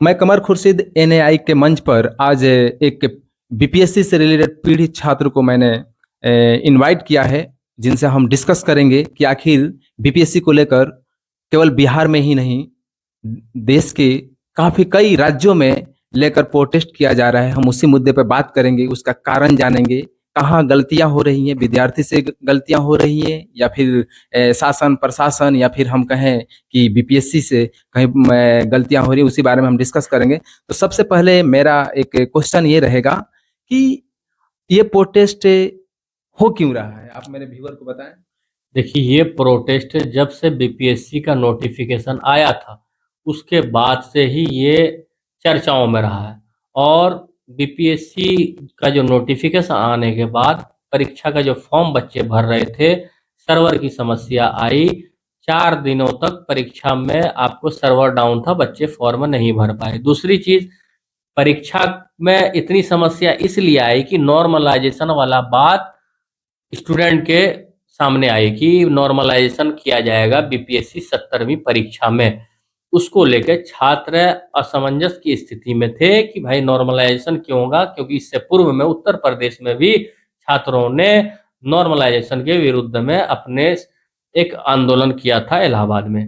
मैं कमर खुर्शीद एनएआई के मंच पर आज एक बीपीएससी से रिलेटेड पीड़ित छात्र को मैंने इनवाइट किया है, जिनसे हम डिस्कस करेंगे कि आखिर बीपीएससी को लेकर केवल बिहार में ही नहीं, देश के काफ़ी कई राज्यों में लेकर प्रोटेस्ट किया जा रहा है। हम उसी मुद्दे पर बात करेंगे, उसका कारण जानेंगे, कहाँ गलतियाँ हो रही हैं, विद्यार्थी से गलतियाँ हो रही हैं या फिर शासन प्रशासन या फिर हम कहें कि बीपीएससी से कहीं गलतियाँ हो रही है, उसी बारे में हम डिस्कस करेंगे। तो सबसे पहले मेरा एक क्वेश्चन ये रहेगा कि ये प्रोटेस्ट हो क्यों रहा है? आप मेरे व्यूअर को बताएं। देखिए, ये प्रोटेस्ट जब से बीपीएससी का नोटिफिकेशन आया था उसके बाद से ही ये चर्चाओं में रहा है। और बीपीएससी का जो नोटिफिकेशन आने के बाद परीक्षा का जो फॉर्म बच्चे भर रहे थे, सर्वर की समस्या आई। 4 दिनों तक परीक्षा में आपको सर्वर डाउन था, बच्चे फॉर्म नहीं भर पाए। दूसरी चीज, परीक्षा में इतनी समस्या इसलिए आई कि नॉर्मलाइजेशन वाला बात स्टूडेंट के सामने आई कि नॉर्मलाइजेशन किया जाएगा बीपीएससी 70वीं परीक्षा में। उसको लेकर छात्र असमंजस की स्थिति में थे कि भाई नॉर्मलाइजेशन क्यों होगा, क्योंकि इससे पूर्व में उत्तर प्रदेश में भी छात्रों ने नॉर्मलाइजेशन के विरुद्ध में अपने एक आंदोलन किया था इलाहाबाद में।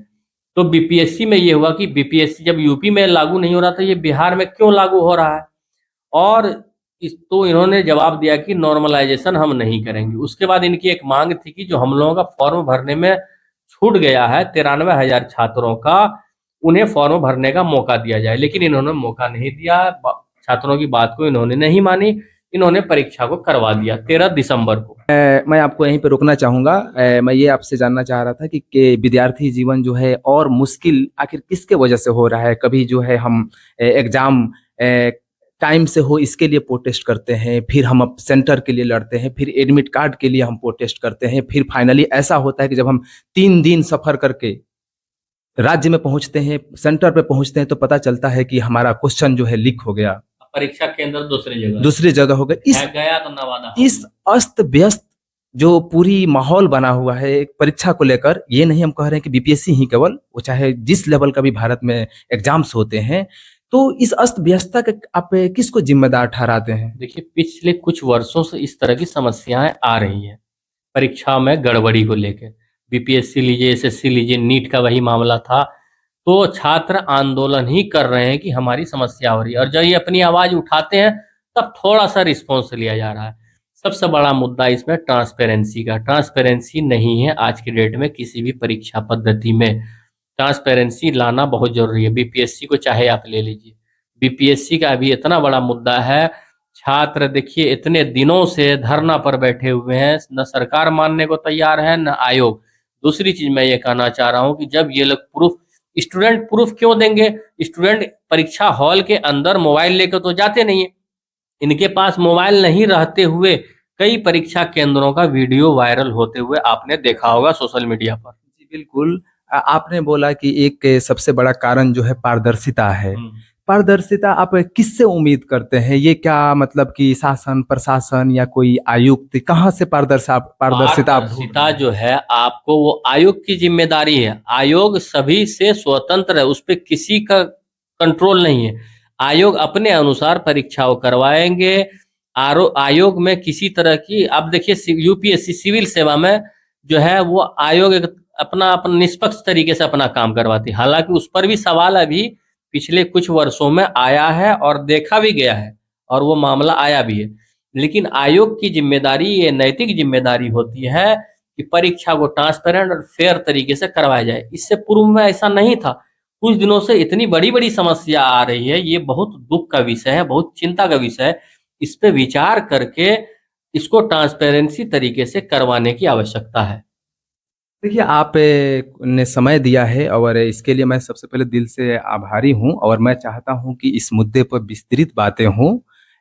तो बीपीएससी में ये हुआ कि बीपीएससी जब यूपी में लागू नहीं हो रहा था, ये बिहार में क्यों लागू हो रहा है। और तो इन्होंने जवाब दिया कि नॉर्मलाइजेशन हम नहीं करेंगे। उसके बाद इनकी एक मांग थी कि जो हम लोगों का फॉर्म भरने में छूट गया है 93,000 छात्रों का, उन्हें फॉर्म भरने का मौका दिया जाए। लेकिन इन्होंने मौका नहीं दिया, छात्रों की बात को इन्होंने नहीं मानी, इन्होंने परीक्षा को करवा दिया 13 दिसंबर को। मैं आपको यहीं पे रोकना चाहूँगा। मैं ये आपसे जानना चाह रहा था कि विद्यार्थी जीवन जो है और मुश्किल आखिर किसके वजह से हो रहा है? कभी जो है हम एग्ज़ाम टाइम से हो इसके लिए प्रोटेस्ट करते हैं, फिर हम अब सेंटर के लिए लड़ते हैं, फिर एडमिट कार्ड के लिए हम प्रोटेस्ट करते हैं, फिर फाइनली ऐसा होता है कि जब हम 3 दिन सफ़र करके राज्य में पहुँचते हैं, सेंटर पे पहुँचते हैं, तो पता चलता है कि हमारा क्वेश्चन जो है लीक हो गया। परीक्षा केंद्र दूसरी जगह हो गया। गया तो नवादा। इस अस्त व्यस्त जो पूरी माहौल बना हुआ है एक परीक्षा को लेकर, ये नहीं हम कह रहे हैं कि बीपीएससी ही केवल, वो चाहे जिस लेवल का भी भारत में एग्जाम्स होते हैं, तो इस अस्त व्यस्तता का आप किसको जिम्मेदार ठहराते हैं? देखिए, पिछले कुछ वर्षों से इस तरह की समस्याएं आ रही हैं परीक्षा में गड़बड़ी को लेकर। बीपीएससी लीजिए, एसएससी लीजिए, नीट का वही मामला था। तो छात्र आंदोलन ही कर रहे हैं कि हमारी समस्या हो रही है, और जब ये अपनी आवाज उठाते हैं तब थोड़ा सा रिस्पॉन्स लिया जा रहा है। सबसे बड़ा मुद्दा इसमें ट्रांसपेरेंसी का। ट्रांसपेरेंसी नहीं है आज की डेट में किसी भी परीक्षा पद्धति में। ट्रांसपेरेंसी लाना बहुत जरूरी है। बीपीएससी को चाहे आप ले लीजिए, बीपीएससी का अभी इतना बड़ा मुद्दा है। छात्र देखिए इतने दिनों से धरना पर बैठे हुए हैं, न सरकार मानने को तैयार है न आयोग। दूसरी चीज मैं ये कहना चाह रहा हूँ कि जब ये लोग प्रूफ, स्टूडेंट प्रूफ क्यों देंगे? स्टूडेंट परीक्षा हॉल के अंदर मोबाइल लेकर तो जाते नहीं है। इनके पास मोबाइल नहीं रहते हुए कई परीक्षा केंद्रों का वीडियो वायरल होते हुए आपने देखा होगा सोशल मीडिया पर। जी बिल्कुल। आपने बोला कि एक सबसे बड़ा कारण जो है पारदर्शिता है। पारदर्शिता आप किससे उम्मीद करते हैं? ये क्या मतलब कि शासन प्रशासन या कोई आयुक्त, कहाँ से पारदर्शिता जो है आपको वो आयोग की जिम्मेदारी है। आयोग सभी से स्वतंत्र है, उस पर किसी का कंट्रोल नहीं है। आयोग अपने अनुसार परीक्षाओं करवाएंगे। आयोग में किसी तरह की, आप देखिए यूपीएससी सिविल सेवा में जो है वो आयोग अपना निष्पक्ष तरीके से अपना काम करवाती है। हालांकि उस पर भी सवाल अभी पिछले कुछ वर्षों में आया है और देखा भी गया है, और वो मामला आया भी है। लेकिन आयोग की जिम्मेदारी, ये नैतिक जिम्मेदारी होती है कि परीक्षा को ट्रांसपेरेंट और फेयर तरीके से करवाया जाए। इससे पूर्व में ऐसा नहीं था। कुछ दिनों से इतनी बड़ी बड़ी समस्या आ रही है, ये बहुत दुख का विषय है, बहुत चिंता का विषय है। इस पे विचार करके इसको ट्रांसपेरेंसी तरीके से करवाने की आवश्यकता है। देखिए, आप ने समय दिया है और इसके लिए मैं सबसे पहले दिल से आभारी हूँ, और मैं चाहता हूँ कि इस मुद्दे पर विस्तृत बातें हों,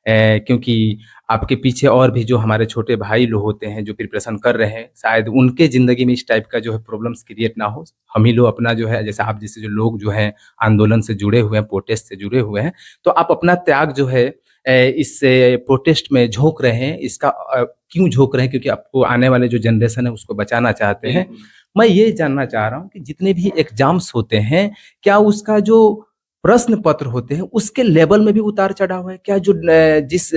क्योंकि आपके पीछे और भी जो हमारे छोटे भाई लोग होते हैं जो प्रिपरेशन कर रहे हैं, शायद उनके ज़िंदगी में इस टाइप का जो है प्रॉब्लम्स क्रिएट ना हो। हम ही लोग अपना जो है, जैसे आप जैसे जो लोग जो हैं आंदोलन से जुड़े हुए हैं, प्रोटेस्ट से जुड़े हुए हैं, तो आप अपना त्याग जो है इस प्रोटेस्ट में झोंक रहे हैं। इसका क्यों झोंक रहे हैं? क्योंकि आपको आने वाले जो जनरेशन है उसको बचाना चाहते हैं। मैं ये जानना चाह रहा हूँ कि जितने भी एग्जाम्स होते हैं, क्या उसका जो प्रश्न पत्र होते हैं उसके लेवल में भी उतार चढ़ाव है क्या? जो जिस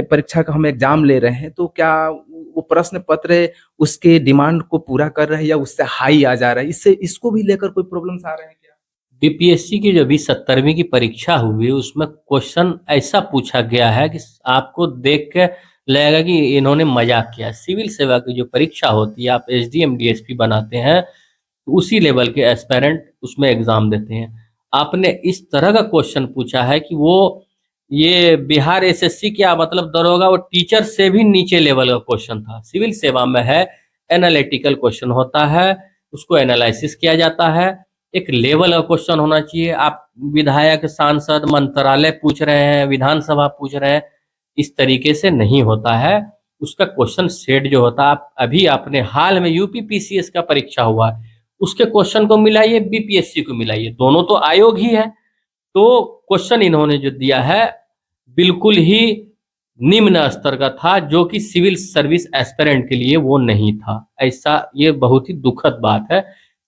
परीक्षा का हम एग्जाम ले रहे हैं, तो क्या वो प्रश्न पत्र उसके डिमांड को पूरा कर रहे हैं या उससे हाई आ जा रहा है? इससे इसको भी लेकर कोई प्रॉब्लम्स आ रहे हैं क्या? बीपीएससी की जो अभी 17वीं की परीक्षा हुई उसमें क्वेश्चन ऐसा पूछा गया है कि आपको देख के लगेगा कि इन्होंने मजाक किया। सिविल सेवा की जो परीक्षा होती है, आप एसडीएम डीएसपी बनाते हैं तो उसी लेवल के एस्पेरेंट उसमें एग्जाम देते हैं। आपने इस तरह का क्वेश्चन पूछा है कि वो ये बिहार एसएससी क्या मतलब दरोगा, वो टीचर से भी नीचे लेवल का क्वेश्चन था। सिविल सेवा में है एनालिटिकल क्वेश्चन होता है, उसको एनालिसिस किया जाता है, एक लेवल का क्वेश्चन होना चाहिए। आप विधायक, सांसद, मंत्रालय पूछ रहे हैं, विधानसभा पूछ रहे हैं, इस तरीके से नहीं होता है। उसका क्वेश्चन सेट जो होता है, आप अभी आपने हाल में यूपी पीसीएस का परीक्षा हुआ है, उसके क्वेश्चन को मिलाइए, बीपीएससी को मिलाइए, दोनों तो आयोग ही है। तो क्वेश्चन इन्होंने जो दिया है बिल्कुल ही निम्न स्तर का था, जो कि सिविल सर्विस एस्पिरेंट के लिए वो नहीं था। ऐसा ये बहुत ही दुखद बात है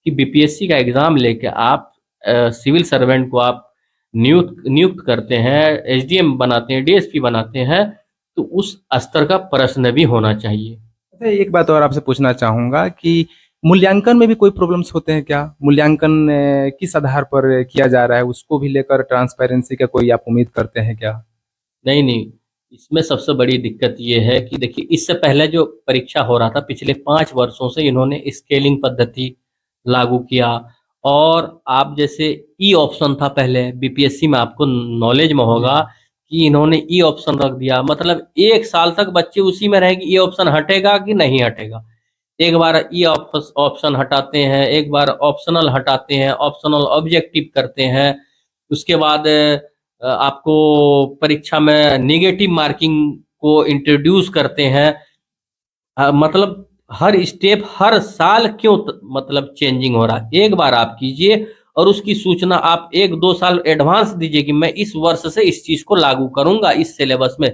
कि बीपीएससी का एग्जाम लेके आप सिविल सर्वेंट को आप नियुक्त करते हैं, एसडीएम बनाते हैं, डीएसपी बनाते हैं, तो उस स्तर का प्रश्न भी होना चाहिए। अच्छा, एक बात और आपसे पूछना चाहूंगा कि मूल्यांकन में भी कोई प्रॉब्लम्स होते हैं क्या? मूल्यांकन किस आधार पर किया जा रहा है, उसको भी लेकर ट्रांसपेरेंसी का कोई आप उम्मीद करते हैं क्या? नहीं, नहीं, इसमें सबसे बड़ी दिक्कत ये है कि देखिए, इससे पहले जो परीक्षा हो रहा था पिछले 5 वर्षों से इन्होंने स्केलिंग पद्धति लागू किया। और आप जैसे ई ऑप्शन था पहले बीपीएससी में, आपको नॉलेज में होगा कि इन्होंने ई ऑप्शन रख दिया, मतलब 1 साल तक बच्चे उसी में रहेंगे, ई ऑप्शन हटेगा कि नहीं हटेगा। एक बार ई ऑप्शन हटाते हैं, एक बार ऑप्शनल हटाते हैं, ऑप्शनल ऑब्जेक्टिव करते हैं, उसके बाद आपको परीक्षा में नेगेटिव मार्किंग को इंट्रोड्यूस करते हैं। मतलब हर स्टेप हर साल क्यों मतलब चेंजिंग हो रहा है। एक बार आप कीजिए और उसकी सूचना आप 1-2 साल एडवांस दीजिए कि मैं इस वर्ष से इस चीज को लागू करूंगा इस सिलेबस में,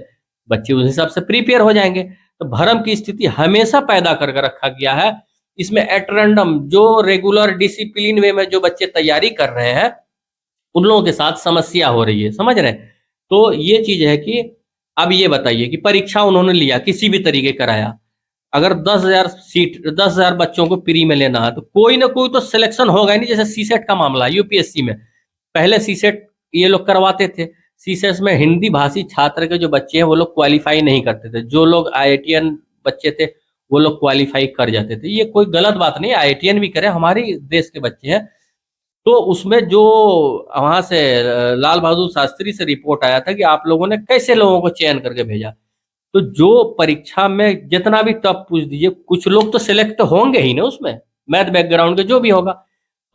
बच्चे उस हिसाब से प्रिपेयर हो जाएंगे। तो भ्रम की स्थिति हमेशा पैदा करके रखा गया है। इसमें एट रैंडम जो रेगुलर डिसिप्लिन वे में जो बच्चे तैयारी कर रहे हैं उन लोगों के साथ समस्या हो रही है, समझ रहे हैं? तो ये चीज है कि अब ये बताइए कि परीक्षा उन्होंने लिया किसी भी तरीके कराया, अगर 10,000 सीट 10,000 बच्चों को प्री में लेना है तो कोई ना कोई तो सिलेक्शन होगा ही नहीं। जैसे सीसेट का मामला है यूपीएससी में, पहले सीसेट ये लोग करवाते थे, सीसेट में हिंदी भाषी छात्र के जो बच्चे हैं वो लोग क्वालिफाई नहीं करते थे, जो लोग आईआईटीएन बच्चे थे वो लोग क्वालिफाई कर जाते थे। ये कोई गलत बात नहीं, आईआईटीएन भी करे, हमारे देश के बच्चे हैं। तो उसमें जो वहां से लाल बहादुर शास्त्री से रिपोर्ट आया था कि आप लोगों ने कैसे लोगों को चयन करके भेजा, तो जो परीक्षा में जितना भी टफ पूछ दीजिए, कुछ लोग तो सिलेक्ट होंगे ही ना उसमें, मैथ बैकग्राउंड के जो भी होगा।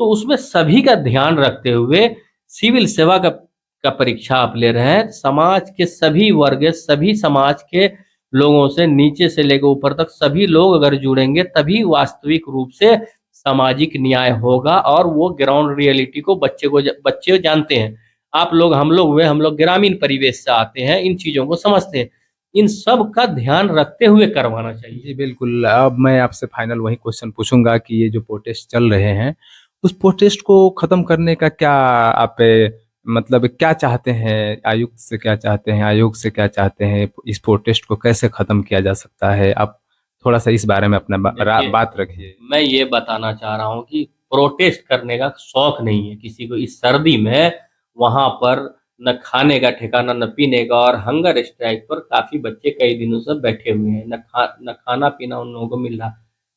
तो उसमें सभी का ध्यान रखते हुए सिविल सेवा का परीक्षा आप ले रहे हैं, समाज के सभी वर्ग, सभी समाज के लोगों से नीचे से लेकर ऊपर तक सभी लोग अगर जुड़ेंगे तभी वास्तविक रूप से सामाजिक न्याय होगा। और वो ग्राउंड रियलिटी को बच्चे जानते हैं। आप लोग, हम लोग ग्रामीण परिवेश से आते हैं, इन चीजों को समझते हैं, इन सब का ध्यान रखते हुए करवाना चाहिए। जी बिल्कुल। अब मैं आपसे फाइनल वही क्वेश्चन पूछूंगा कि ये जो प्रोटेस्ट चल रहे हैं, उस प्रोटेस्ट को खत्म करने का क्या आप मतलब क्या चाहते हैं? आयुक्त से क्या चाहते हैं, आयोग से क्या चाहते हैं? इस प्रोटेस्ट को कैसे खत्म किया जा सकता है? आप थोड़ा सा इस बारे में अपना देखिए, बात रखिए। मैं ये बताना चाह रहा हूँ कि प्रोटेस्ट करने का शौक नहीं है किसी को इस सर्दी में। वहां पर न खाने का ठिकाना, न पीने का, और हंगर स्ट्राइक पर काफी बच्चे कई दिनों से बैठे हुए हैं। न खाना पीना उन लोगों को मिल रहा,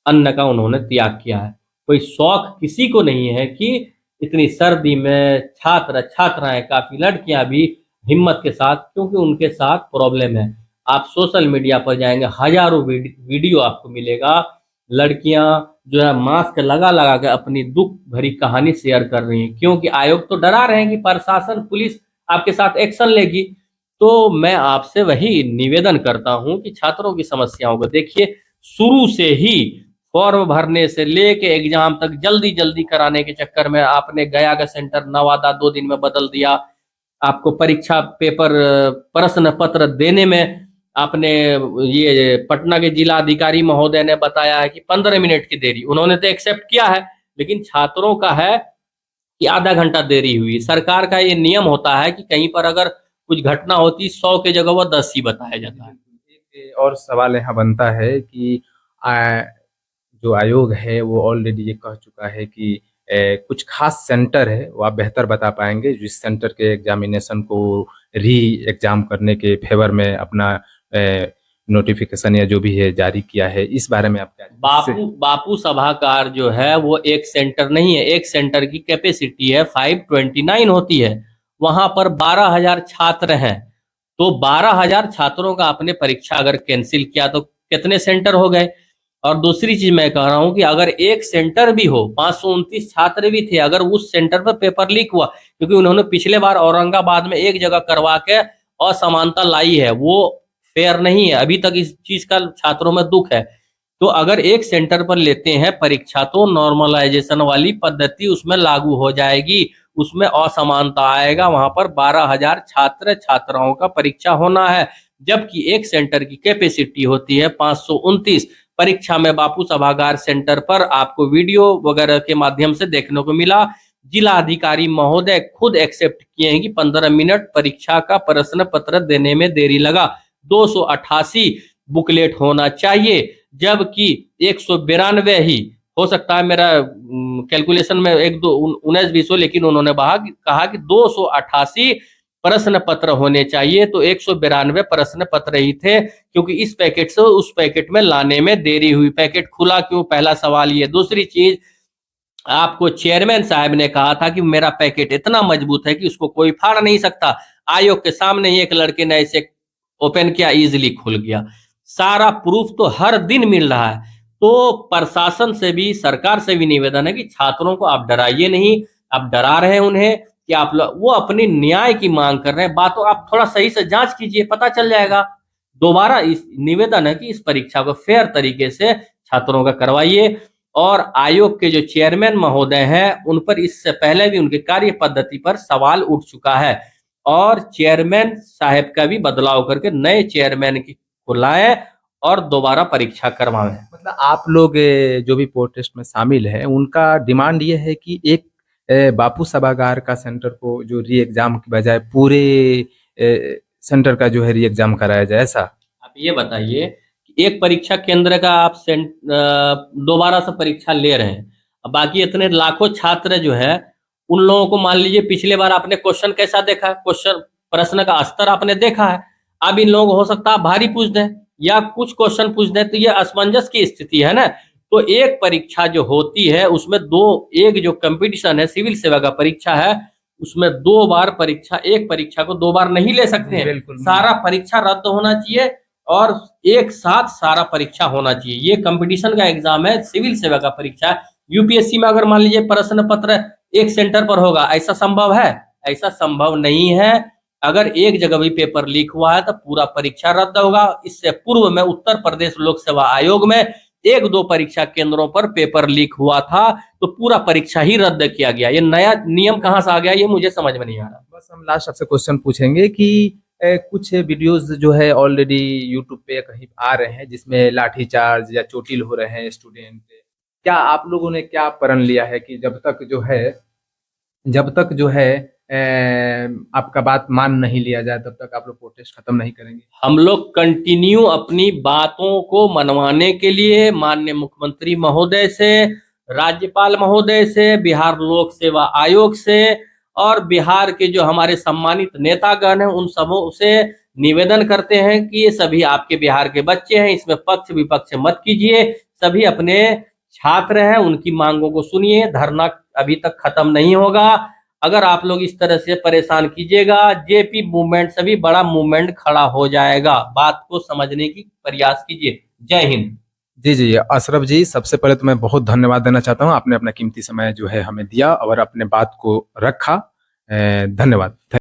अन्न का उन्होंने त्याग किया है। कोई शौक किसी को नहीं है कि इतनी सर्दी में छात्राएं, काफी लड़कियां भी हिम्मत के साथ, क्योंकि उनके साथ प्रॉब्लम है। आप सोशल मीडिया पर जाएंगे, हजारों वीडियो आपको मिलेगा, लड़कियां जो है मास्क लगा लगा के अपनी दुख भरी कहानी शेयर कर रही हैं, क्योंकि आयोग तो डरा रहे हैं कि प्रशासन, पुलिस आपके साथ एक्शन लेगी। तो मैं आपसे वही निवेदन करता हूं कि छात्रों की समस्याओं को देखिए, शुरू से ही फॉर्म भरने से लेके एग्जाम तक जल्दी जल्दी कराने के चक्कर में आपने गया का सेंटर नवादा 2 दिन में बदल दिया। आपको परीक्षा पेपर, प्रश्न पत्र देने में आपने, ये पटना के जिला अधिकारी महोदय ने बताया है कि 15 मिनट की देरी, उन्होंने तो एक्सेप्ट किया है, लेकिन छात्रों का है कि आधा घंटा देरी हुई। सरकार का ये नियम होता है कि कहीं पर अगर कुछ घटना होती 100 की जगह वो 10 ही बताया जाता है। एक और सवाल यहाँ बनता है कि आ, जो आयोग है वो ऑलरेडी ये कह चुका है कि कुछ खास सेंटर है, वो आप बेहतर बता पाएंगे, जिस सेंटर के एग्जामिनेशन को री एग्जाम करने के फेवर में अपना नोटिफिकेशन या जो भी है जारी किया है, इस बारे में आप क्या बापू सभागार जो है वो एक सेंटर नहीं है, एक सेंटर की कैपेसिटी है 529 होती है, वहां पर 12,000 छात्र हैं। तो 12,000 छात्रों का आपने परीक्षा अगर कैंसिल किया तो कितने सेंटर हो गए। और दूसरी चीज मैं कह रहा हूं कि अगर एक सेंटर भी हो, 529 छात्र भी थे, अगर उस सेंटर पर पेपर लीक हुआ, क्योंकि उन्होंने पिछले बार औरंगाबाद में एक जगह करवा के असमानता लाई है, वो फेयर नहीं है, अभी तक इस चीज का छात्रों में दुख है। तो अगर एक सेंटर पर लेते हैं परीक्षा तो नॉर्मलाइजेशन वाली पद्धति उसमें लागू हो जाएगी, उसमें असमानता आएगा, वहां पर 12,000 छात्र छात्राओं का परीक्षा होना है, जबकि एक सेंटर की कैपेसिटी होती है 529। परीक्षा में बापू सभागार सेंटर पर आपको वीडियो वगैरह के माध्यम से देखने को मिला, जिला अधिकारी महोदय खुद एक्सेप्ट किए हैं कि 15 मिनट परीक्षा का प्रश्न पत्र देने में देरी लगा, 288 बुकलेट होना चाहिए, जबकि 192 ही हो सकता है, मेरा कैलकुलेशन में 19-20 हो, लेकिन उन्होंने कहा कि 288 प्रश्न पत्र होने चाहिए, तो 192 प्रश्न पत्र ही थे, क्योंकि इस पैकेट से उस पैकेट में लाने में देरी हुई। पैकेट खुला क्यों, पहला सवाल ये। दूसरी चीज, आपको चेयरमैन साहब ने कहा था कि मेरा पैकेट इतना मजबूत है कि उसको कोई फाड़ नहीं सकता, आयोग के सामने ही एक लड़के ने ऐसे ओपन किया, इजिली खुल गया। सारा प्रूफ तो हर दिन मिल रहा है। तो प्रशासन से भी, सरकार से भी निवेदन है कि छात्रों को आप डराइए नहीं, आप डरा रहे हैं उन्हें कि आप वो अपनी न्याय की मांग कर रहे हैं, बातों आप थोड़ा सही से जांच कीजिए, पता चल जाएगा। दोबारा इस निवेदन है कि इस परीक्षा को फेयर तरीके से छात्रों का करवाइए। और आयोग के जो चेयरमैन महोदय हैं, उन पर इससे पहले भी उनके कार्य पद्धति पर सवाल उठ चुका है, और चेयरमैन साहब का भी बदलाव करके नए चेयरमैन को लाएं और दोबारा परीक्षा करवाएं। मतलब आप लोग जो भी प्रोटेस्ट में शामिल हैं, उनका डिमांड ये है कि एक बापू सभागार का सेंटर को जो री एग्जाम की बजाय पूरे सेंटर का जो है री एग्जाम कराया जाए, ऐसा? आप ये बताइए कि एक परीक्षा केंद्र का आप दोबारा से परीक्षा ले रहे हैं, अब बाकी इतने लाखों छात्र जो है, उन लोगों को मान लीजिए पिछले बार आपने क्वेश्चन कैसा देखा, क्वेश्चन प्रश्न का स्तर आपने देखा है, अब इन लोगों को हो सकता है भारी पूछ दें या कुछ क्वेश्चन पूछ दें, तो ये असमंजस की स्थिति है ना। तो एक परीक्षा जो होती है उसमें एक जो कंपटीशन है सिविल सेवा का परीक्षा है, उसमें 2 बार परीक्षा, एक परीक्षा को 2 बार नहीं ले सकते हैं। बिल्कुल। सारा परीक्षा रद्द होना चाहिए और एक साथ सारा परीक्षा होना चाहिए। ये कंपटीशन का एग्जाम है, सिविल सेवा का परीक्षा है। यूपीएससी में अगर मान लीजिए प्रश्न पत्र एक सेंटर पर होगा, ऐसा संभव है? ऐसा संभव नहीं है। अगर एक जगह भी पेपर लीक हुआ है तो पूरा परीक्षा रद्द होगा। इससे पूर्व में उत्तर प्रदेश लोक सेवा आयोग में 1-2 परीक्षा केंद्रों पर पेपर लीक हुआ था, तो पूरा परीक्षा ही रद्द किया गया। ये नया नियम कहां से आ गया, ये मुझे समझ में नहीं आ रहा। बस हम लास्ट आपसे क्वेश्चन पूछेंगे कि कुछ वीडियोस जो है ऑलरेडी यूट्यूब पे कहीं आ रहे हैं, जिसमें लाठीचार्ज या चोटिल हो रहे हैं स्टूडेंट, क्या आप लोगों ने क्या प्रण लिया है कि जब तक जो है आपका बात मान नहीं लिया जाए, तब तक आप लोग प्रोटेस्ट खत्म नहीं करेंगे? हम लोग कंटिन्यू अपनी बातों को मनवाने के लिए माननीय मुख्यमंत्री महोदय से, राज्यपाल महोदय से, बिहार लोक सेवा आयोग से और बिहार के जो हमारे सम्मानित नेतागण हैं, उन सबों से निवेदन करते हैं कि ये सभी आपके बिहार के बच्चे हैं, इसमें पक्ष विपक्ष मत कीजिए, सभी अपने छात्र हैं, उनकी मांगों को सुनिए। धरना अभी तक खत्म नहीं होगा। अगर आप लोग इस तरह से परेशान कीजिएगा, जेपी मूवमेंट से भी बड़ा मूवमेंट खड़ा हो जाएगा। बात को समझने की प्रयास कीजिए। जय हिंद। जी, अशरफ जी, सबसे पहले तो मैं बहुत धन्यवाद देना चाहता हूँ, आपने अपना कीमती समय जो है हमें दिया और अपने बात को रखा। धन्यवाद।